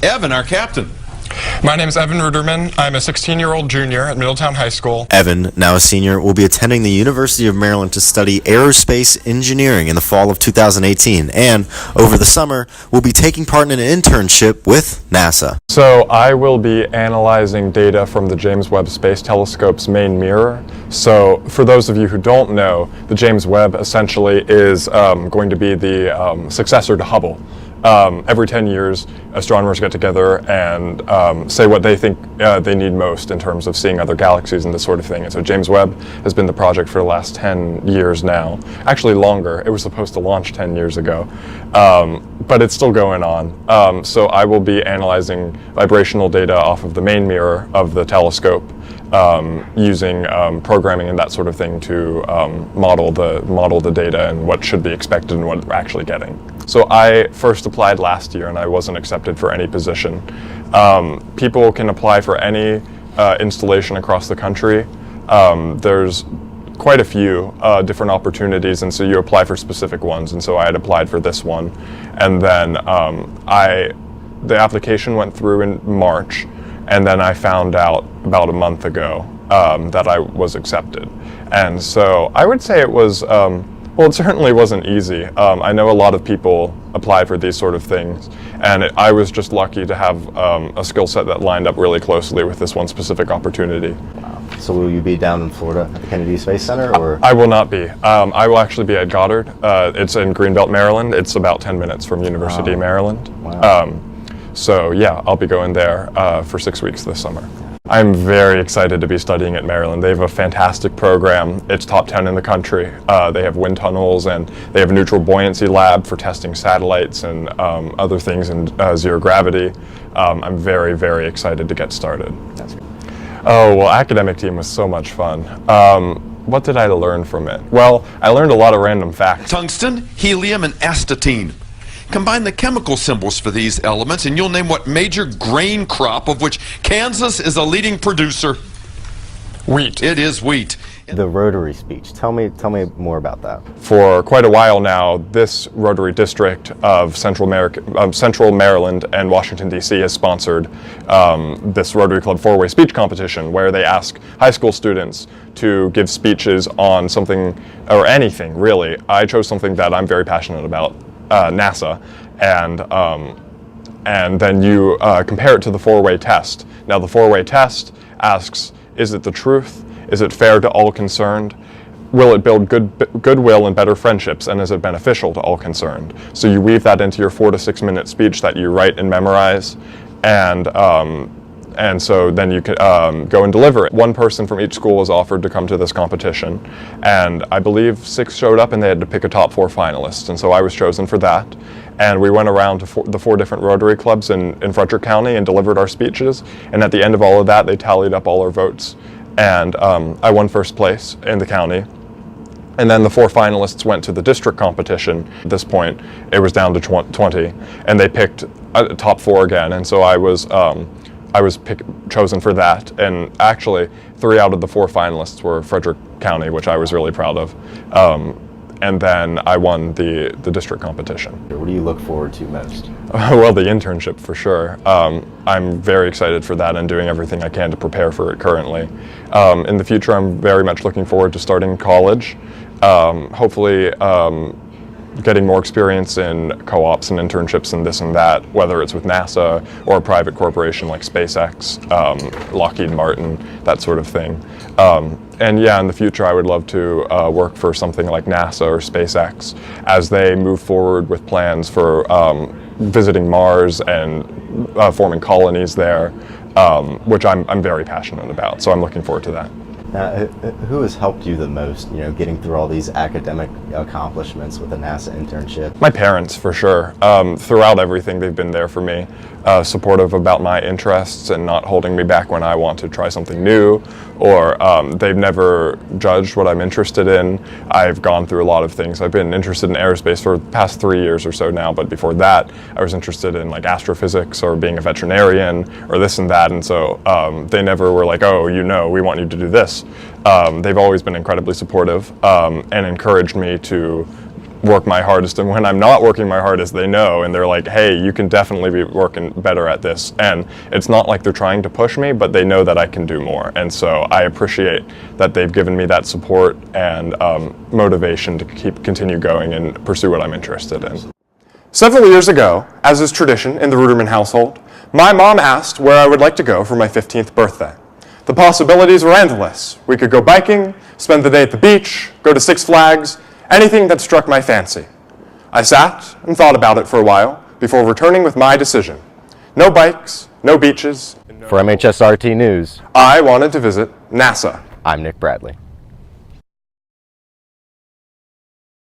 Evan, our captain. My name is Evan Ruderman. I'm a 16-year-old junior at Middletown High School. Evan, now a senior, will be attending the University of Maryland to study Aerospace Engineering in the fall of 2018, and over the summer will be taking part in an internship with NASA. So I will be analyzing data from the James Webb Space Telescope's main mirror. So for those of you who don't know, the James Webb essentially is going to be the successor to Hubble. Every 10 years, astronomers get together and say what they think they need most in terms of seeing other galaxies and this sort of thing. And so James Webb has been the project for the last 10 years now. Actually longer. It was supposed to launch 10 years ago. But it's still going on. So I will be analyzing vibrational data off of the main mirror of the telescope using programming and that sort of thing to model the data and what should be expected and what we're actually getting. So I first applied last year and I wasn't accepted for any position. People can apply for any installation across the country. There's quite a few different opportunities, and so you apply for specific ones, and so I had applied for this one. And then the application went through in March, and then I found out about a month ago that I was accepted. And so I would say it was, well, it certainly wasn't easy. I know a lot of people apply for these sort of things, and I was just lucky to have a skill set that lined up really closely with this one specific opportunity. Wow. So will you be down in Florida at the Kennedy Space Center, or? I will not be. I will actually be at Goddard. It's in Greenbelt, Maryland. It's about 10 minutes from University of Maryland. Wow. So yeah, I'll be going there for 6 weeks this summer. I'm very excited to be studying at Maryland. They have a fantastic program. It's top 10 in the country. They have wind tunnels, and they have a neutral buoyancy lab for testing satellites and other things in zero gravity. I'm very, very excited to get started. That's good. Oh, well, academic team was so much fun. What did I learn from it? Well, I learned a lot of random facts. Tungsten, helium, and astatine. Combine the chemical symbols for these elements and you'll name what major grain crop of which Kansas is a leading producer. Wheat. It is wheat. The Rotary speech. Tell me more about that. For quite a while now, this Rotary district of Central Maryland and Washington, D.C. has sponsored this Rotary Club four-way speech competition where they ask high school students to give speeches on something or anything, really. I chose something that I'm very passionate about, NASA, and then you compare it to the four-way test. Now the four-way test asks, is it the truth? Is it fair to all concerned? Will it build goodwill and better friendships, and is it beneficial to all concerned? So you weave that into your 4 to 6 minute speech that you write and memorize, and so then you can go and deliver it. One person from each school was offered to come to this competition, and I believe 6 showed up and they had to pick a top 4 finalists, and so I was chosen for that. And we went around to the 4 different Rotary clubs in Frederick County and delivered our speeches, and at the end of all of that, they tallied up all our votes, and I won first place in the county. And then the 4 finalists went to the district competition. At this point, it was down to 20, and they picked a top 4 again, and so I was chosen for that, and actually 3 out of the 4 finalists were Frederick County, which I was really proud of. And then I won the district competition. What do you look forward to most? Well, the internship for sure. I'm very excited for that and doing everything I can to prepare for it currently. In the future, I'm very much looking forward to starting college. Hopefully getting more experience in co-ops and internships and this and that, whether it's with NASA or a private corporation like SpaceX, Lockheed Martin, that sort of thing. And yeah, in the future I would love to work for something like NASA or SpaceX as they move forward with plans for visiting Mars and forming colonies there, which I'm very passionate about, so I'm looking forward to that. Now, who has helped you the most, getting through all these academic accomplishments with a NASA internship? My parents, for sure. Throughout everything, they've been there for me, supportive about my interests and not holding me back when I want to try something new, or they've never judged what I'm interested in. I've gone through a lot of things. I've been interested in aerospace for the past 3 years or so now, but before that, I was interested in like astrophysics or being a veterinarian or this and that, and so they never were like, oh, we want you to do this. They've always been incredibly supportive and encouraged me to work my hardest, and when I'm not working my hardest, they know, and they're like, hey, you can definitely be working better at this. And it's not like they're trying to push me, but they know that I can do more. And so I appreciate that they've given me that support and motivation to continue going and pursue what I'm interested in. Several years ago, as is tradition in the Ruderman household, my mom asked where I would like to go for my 15th birthday. The possibilities were endless. We could go biking, spend the day at the beach, go to Six Flags, anything that struck my fancy. I sat and thought about it for a while before returning with my decision. No bikes, no beaches. For MHS RT News, I wanted to visit NASA. I'm Nic Bradley.